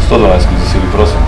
112 zasili, prosim.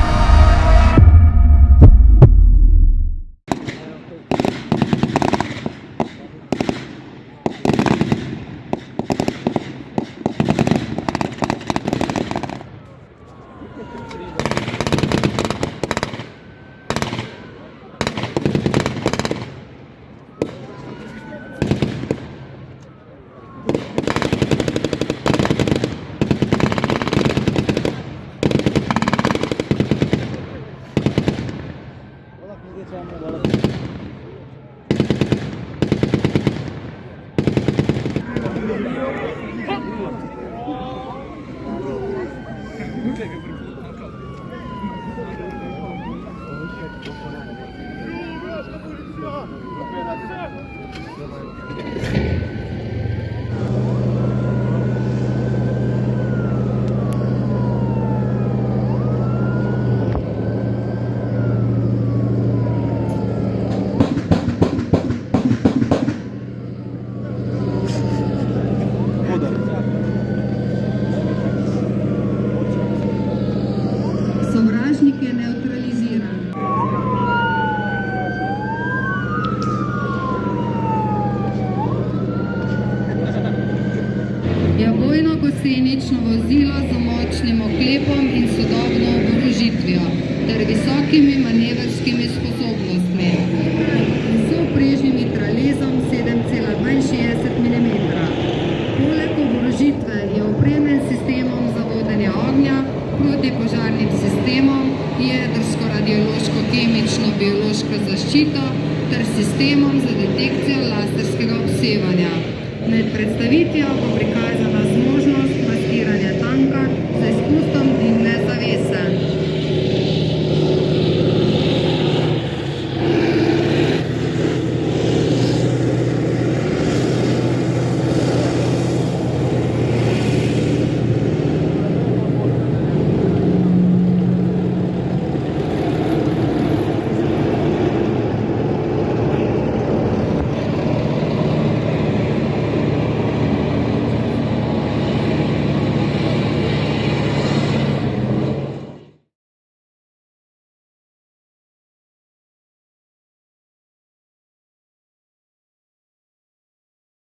Sovražnik je nevtraliziran. Je vojno-gosenično vozilo z močnim oklepom in sodobno oborožitvijo ter visokimi manevrskimi sposobnostmi. Z oprežnim mitraljezom 7,62 mm. Poleg oborožitve je opremljen s sistemom za vodenje ognja, protipožarnim sistemom, jedrsko-radiološko-kemično-biološko zaščito ter sistemom za detekcijo laserskega obsevanja. Med predstavitvijo bo prikazana zmožnost maskiranja tanka z izpustom